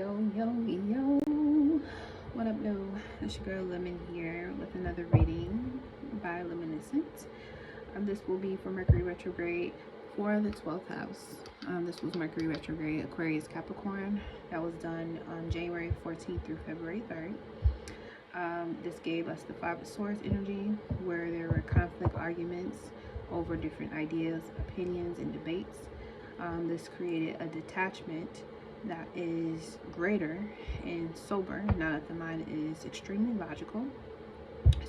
Yo, what up, though? It's your girl Lemon here with another reading by Luminescent. This will be for Mercury retrograde for the 12th house. This was Mercury retrograde, Aquarius, Capricorn. That was done on January 14th through February 3rd. This gave us the Five of Swords energy, where there were conflict, arguments over different ideas, opinions, and debates. This created a detachment that is greater and sober, now that the mind is extremely logical.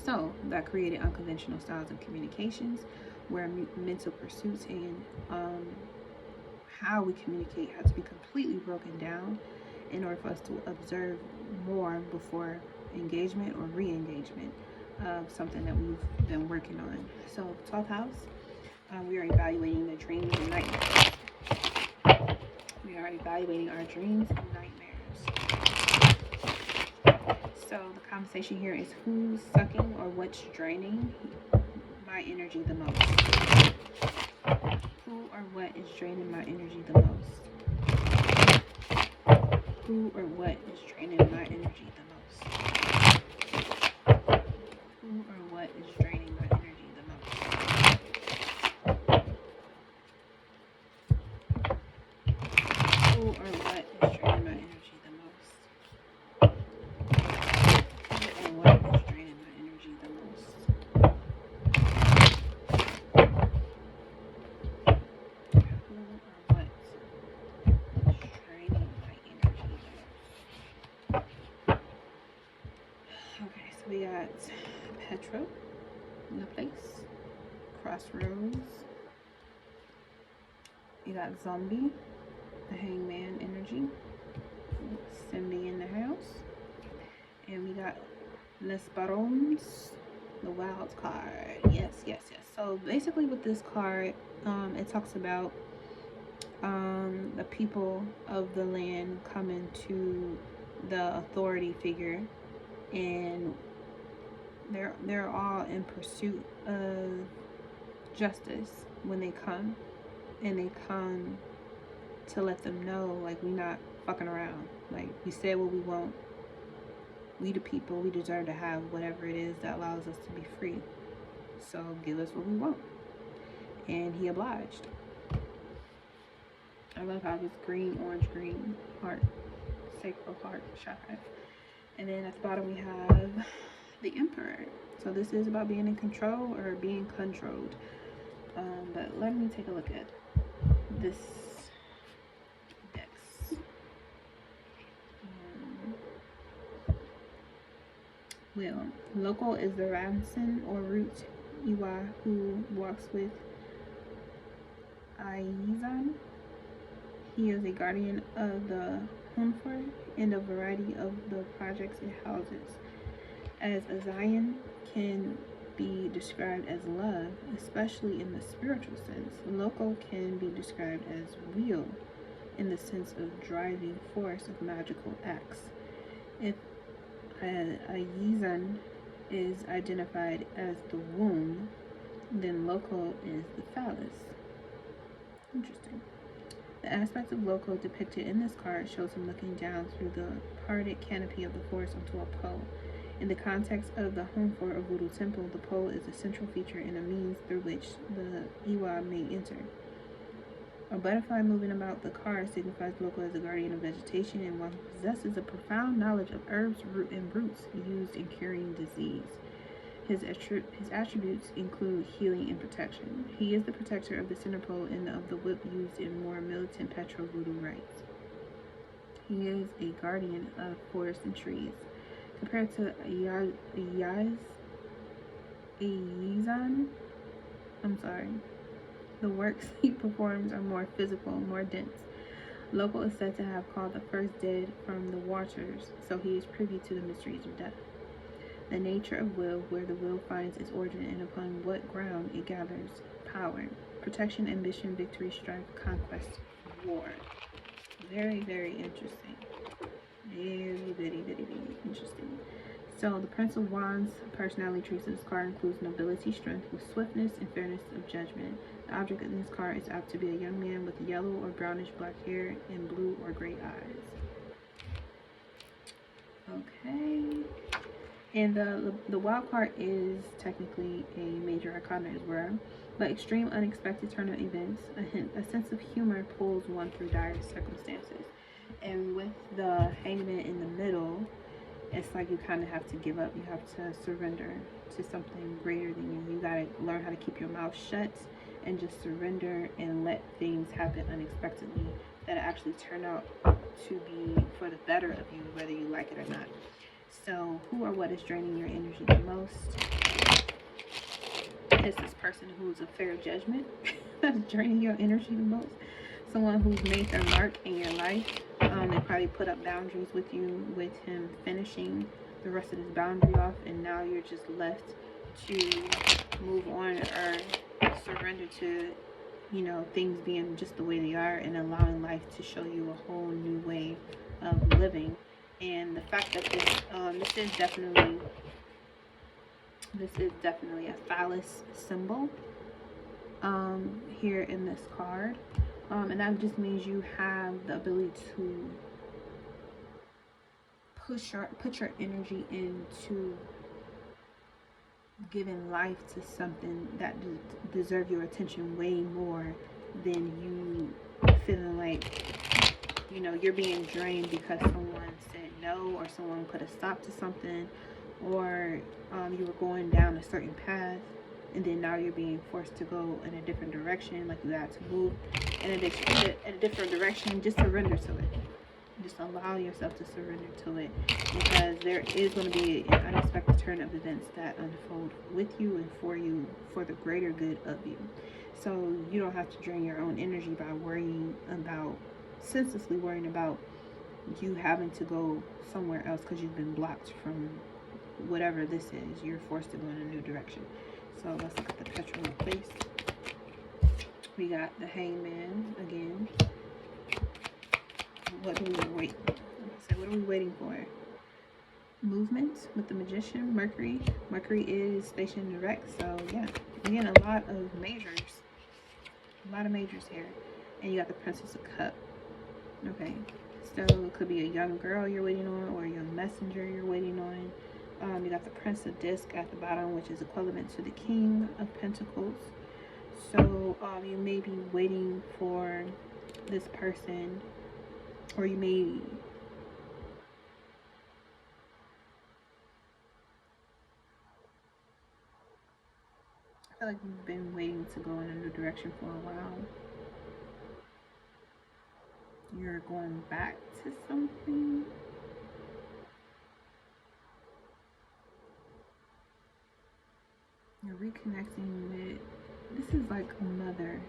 So that created unconventional styles of communications, where mental pursuits and how we communicate had to be completely broken down in order for us to observe more before engagement or re-engagement of something that we've been working on. So 12th house, we are evaluating the dreams and nightmares. We are evaluating our dreams and nightmares. So the conversation here is who's sucking or what's draining my energy the most. Who or what is draining my energy the most? Who or what is draining my energy the most? Who or what is draining my energy the most? Who or what is draining my energy the most? Who or what is draining my energy the most? Who or what is draining my energy the most? Okay, so we got Pietro in the place, Crossroads. You got Zombie, the Hangman energy, Cindy in the house, and we got Les Barons, the Wild card. Yes. So basically with this card, it talks about the people of the land coming to the authority figure, and they're all in pursuit of justice when they come, and they come to let them know, like, we not fucking around. Like, we said what we want. We the people, we deserve to have whatever it is that allows us to be free. So give us what we want. And he obliged. I love how it's green, orange, green heart, sacred heart chakra. And then at the bottom we have the Emperor. So this is about being in control or being controlled. But let me take a look at this dex. Well, local is the Ramson or root Iwa who walks with Aizan. He is a guardian of the Hunfor and a variety of the projects it houses. As a Zion can be described as love, especially in the spiritual sense, local can be described as will in the sense of driving force of magical acts. If a Yizan is identified as the womb, then local is the phallus. Interesting. The aspect of local depicted in this card shows him looking down through the parted canopy of the forest onto a pole. In the context of the home for a Voodoo temple, the pole is a central feature and a means through which the Iwa may enter. A butterfly moving about the card signifies local as a guardian of vegetation and one who possesses a profound knowledge of herbs, and roots used in curing disease. His attributes include healing and protection. He is the protector of the center pole and of the whip used in more militant Petro Voodoo rites. He is a guardian of forests and trees. Compared to Yizan, the works he performs are more physical, more dense. Local is said to have called the first dead from the waters, so he is privy to the mysteries of death. The nature of will, where the will finds its origin and upon what ground it gathers power. Protection, ambition, victory, strife, conquest, war. Very, very interesting. Very interesting. So the Prince of Wands personality traits of this card includes nobility, strength with swiftness, and fairness of judgment. The object in this card is apt to be a young man with yellow or brownish black hair and blue or gray eyes. Okay. And the wild card is technically a major arcana as well, but extreme unexpected turn of events, a sense of humor pulls one through dire circumstances. And with the hangman in the middle, it's like you kind of have to give up. You have to surrender to something greater than you. You gotta learn how to keep your mouth shut and just surrender and let things happen unexpectedly that actually turn out to be for the better of you, whether you like it or not. So, who or what is draining your energy the most? It's this person who's a fair judgment that's draining your energy the most. Someone who's made their mark in your life. They probably put up boundaries with you, with him finishing the rest of this boundary off, and now you're just left to move on or surrender to, you know, things being just the way they are and allowing life to show you a whole new way of living. And the fact that this is definitely a phallus symbol here in this card, and that just means you have the ability to put your energy into giving life to something that deserves your attention way more than you feeling like, you know, you're being drained because someone said no, or someone put a stop to something, or you were going down a certain path and then now you're being forced to go in a different direction, like you had to move in a different direction. Just surrender to it. Just allow yourself to surrender to it, because there is going to be an unexpected turn of events that unfold with you and for the greater good of you. So you don't have to drain your own energy by senselessly worrying about you having to go somewhere else because you've been blocked from whatever this is. You're forced to go in a new direction. So let's look at the petrol place. We got the hangman again. What are we waiting for? Movement with the magician, Mercury. Mercury is stationed direct, so yeah, again, a lot of majors here. And you got the Princess of Cups. Okay, so it could be a young girl you're waiting on, or a young messenger you're waiting on. You got the Prince of Disc at the bottom, which is equivalent to the King of Pentacles. So you may be waiting for this person, or you may I feel like you've been waiting to go in a new direction for a while. You're going back to something. You're reconnecting with, this is like a mother.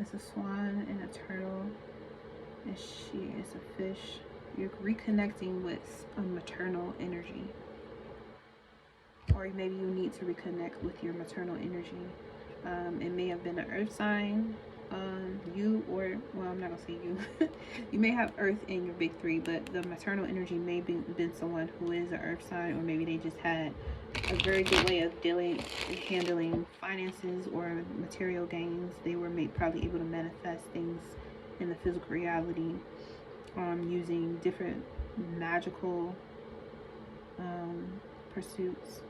It's a swan and a turtle, and she is a fish. You're reconnecting with a maternal energy. Or maybe you need to reconnect with your maternal energy. It may have been an earth sign. You, or, well, I'm not gonna say you. You may have earth in your big three, but the maternal energy may have been someone who is an earth sign, or maybe they just had a very good way of dealing and handling finances or material gains. They were probably able to manifest things in the physical reality using different magical pursuits.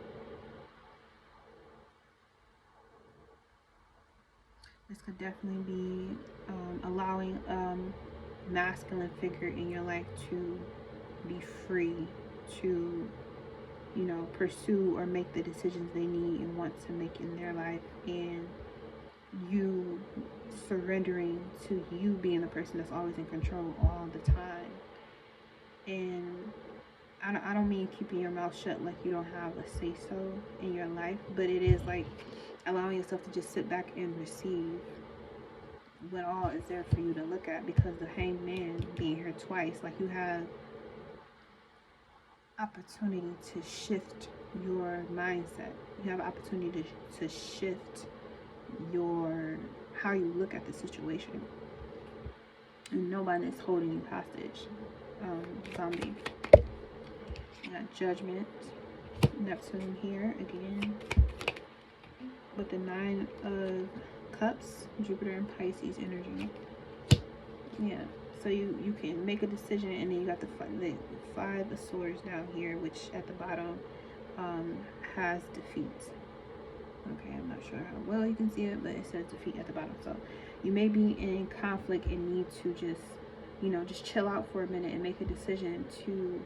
This could definitely be allowing a masculine figure in your life to be free to, you know, pursue or make the decisions they need and want to make in their life, and you surrendering to you being the person that's always in control all the time. And I don't mean keeping your mouth shut like you don't have a say-so in your life, but it is like allowing yourself to just sit back and receive what all is there for you to look at, because the hanged man being here twice, like you have opportunity to shift your mindset. You have opportunity to shift how you look at the situation, and nobody is holding you hostage. Zombie. You got Judgment, Neptune here again with the 9 of Cups, Jupiter and Pisces energy. Yeah, So you can make a decision, and then you got the Five of Swords down here, which at the bottom has defeat. Okay, I'm not sure how well you can see it, but it says defeat at the bottom. So you may be in conflict and need to just, you know, just chill out for a minute and make a decision to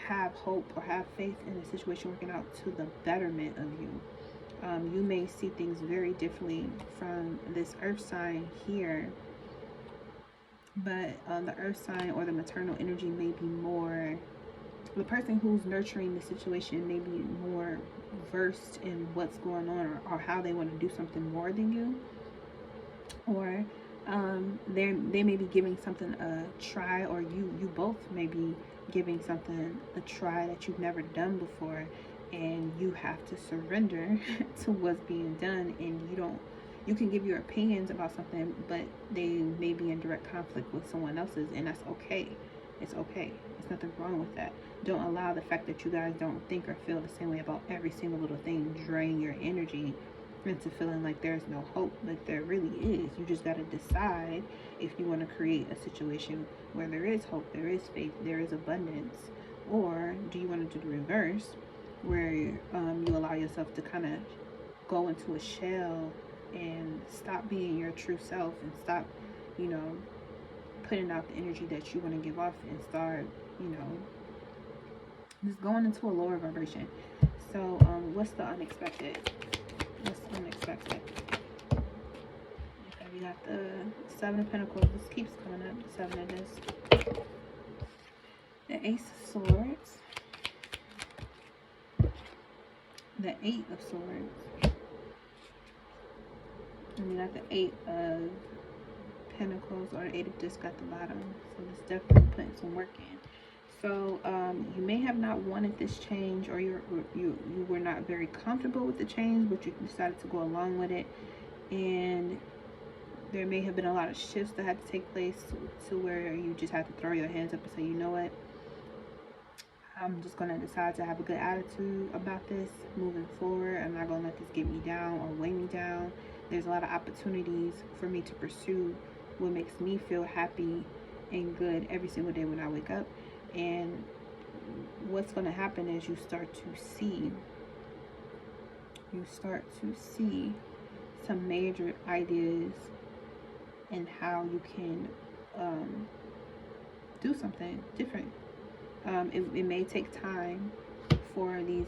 have hope or have faith in the situation working out to the betterment of you. You may see things very differently from this earth sign here, but the earth sign or the maternal energy may be more, the person who's nurturing the situation may be more versed in what's going on, or how they want to do something more than you, or they may be giving something a try, or you both may be giving something a try that you've never done before, and you have to surrender to what's being done. And you can give your opinions about something, but they may be in direct conflict with someone else's, and that's okay. It's okay. There's nothing wrong with that. Don't allow the fact that you guys don't think or feel the same way about every single little thing drain your energy into feeling like there's no hope. Like there really is. You just got to decide if you want to create a situation where there is hope, there is faith, there is abundance, or do you want to do the reverse, where you allow yourself to kind of go into a shell and stop being your true self, and stop, you know, putting out the energy that you want to give off, and start, you know, just going into a lower vibration. So what's the unexpected? What's unexpected? Okay, we got the Seven of Pentacles. This keeps coming up. The Seven of this. The Ace of Swords. The Eight of Swords. And we got the Eight of Pentacles, or the Eight of Discs at the bottom. So it's definitely putting some work in. So you may have not wanted this change, or you were not very comfortable with the change, but you decided to go along with it. And there may have been a lot of shifts that had to take place to where you just had to throw your hands up and say, you know what, I'm just going to decide to have a good attitude about this moving forward. I'm not going to let this get me down or weigh me down. There's a lot of opportunities for me to pursue what makes me feel happy and good every single day when I wake up. And what's going to happen is you start to see some major ideas and how you can do something different. It may take time for these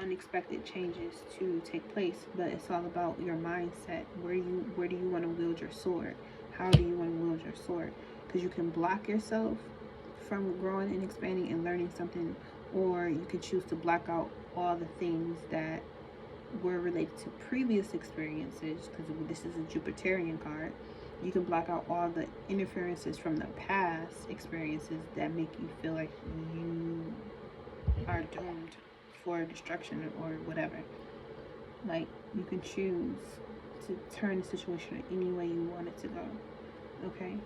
unexpected changes to take place, but it's all about your mindset. Where do you want to wield your sword? How do you want to wield your sword? Because you can block yourself from growing and expanding and learning something, or you can choose to block out all the things that were related to previous experiences, because this is a Jupiterian card. You can block out all the interferences from the past experiences that make you feel like you are doomed for destruction or whatever. Like, you can choose to turn the situation any way you want it to go, okay?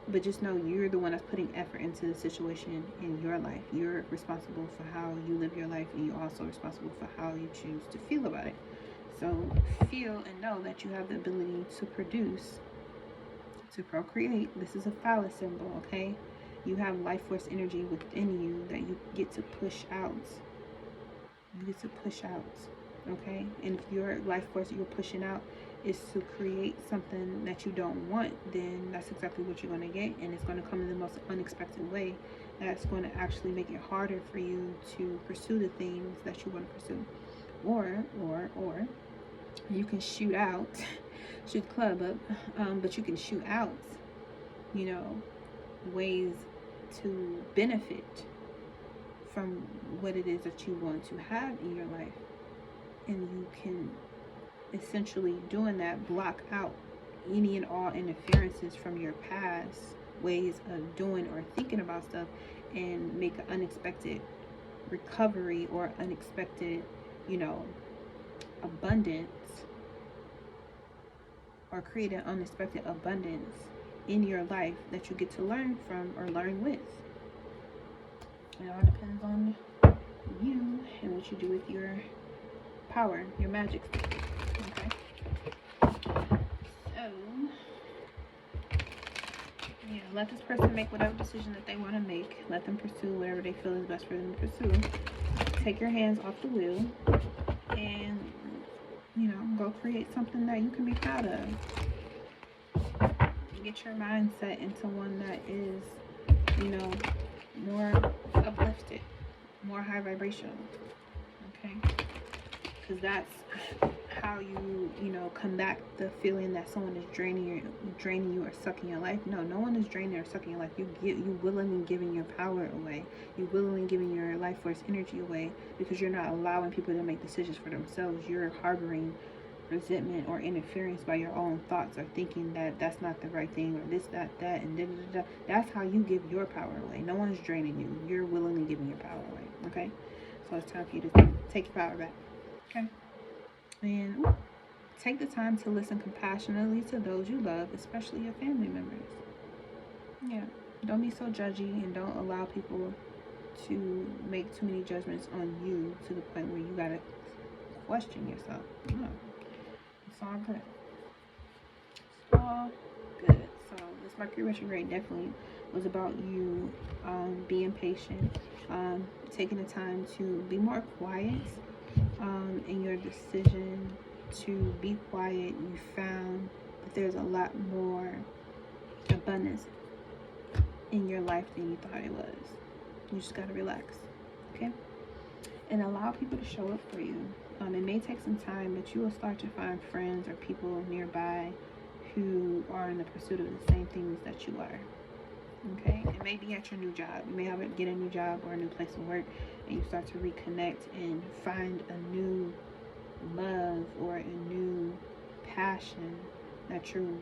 But just know you're the one that's putting effort into the situation in your life. You're responsible for how you live your life, and you're also responsible for how you choose to feel about it. So feel and know that you have the ability to produce, to procreate. This is a phallus symbol, okay? You have life force energy within you that you get to push out. You get to push out, okay? And if your life force that you're pushing out is to create something that you don't want, then that's exactly what you're going to get, and it's going to come in the most unexpected way. That's going to actually make it harder for you to pursue the things that you want to pursue. Or you can shoot the club up, but you can shoot out, you know, ways to benefit from what it is that you want to have in your life. And you can essentially, doing that, block out any and all interferences from your past ways of doing or thinking about stuff, and make an unexpected recovery or unexpected, you know, abundance, or create an unexpected abundance in your life that you get to learn from or learn with. It all depends on you and what you do with your power, your magic. Okay. So Yeah, let this person make whatever decision that they want to make. Let them pursue whatever they feel is best for them to pursue. Take your hands off the wheel and, you know, go create something that you can be proud of. Get your mindset into one that is, you know, more uplifted, more high vibrational. Okay? Because that's how you know, combat the feeling that someone is draining you or sucking your life. No one is draining or sucking your life. You willingly giving your power away. You willingly giving your life force energy away because you're not allowing people to make decisions for themselves. You're harboring resentment or interference by your own thoughts or thinking that that's not the right thing or this, that, and da, da, da, da. That's how you give your power away. No one's draining you. You're willingly giving your power away. Okay? So it's time for you to take your power back. Okay? And take the time to listen compassionately to those you love, especially your family members. Yeah. Don't be so judgy and don't allow people to make too many judgments on you to the point where you gotta question yourself. No. It's all good. It's all good. So this Mercury retrograde definitely was about you being patient, taking the time to be more quiet in your decision to be quiet. You found that there's a lot more abundance in your life than you thought it was. You just gotta relax, okay? And allow people to show up for you. It may take some time, but you will start to find friends or people nearby who are in the pursuit of the same things that you are. Okay? It may be at your new job. You may get a new job or a new place of work, and you start to reconnect and find a new love or a new passion that you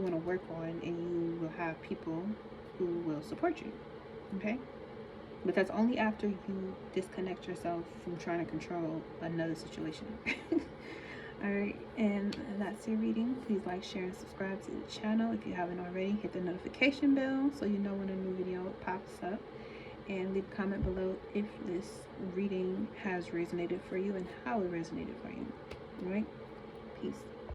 want to work on, and you will have people who will support you. Okay? But that's only after you disconnect yourself from trying to control another situation. Alright, and that's your reading. Please like, share, and subscribe to the channel. If you haven't already, hit the notification bell so you know when a new video pops up. And leave a comment below if this reading has resonated for you and how it resonated for you. Alright? Peace.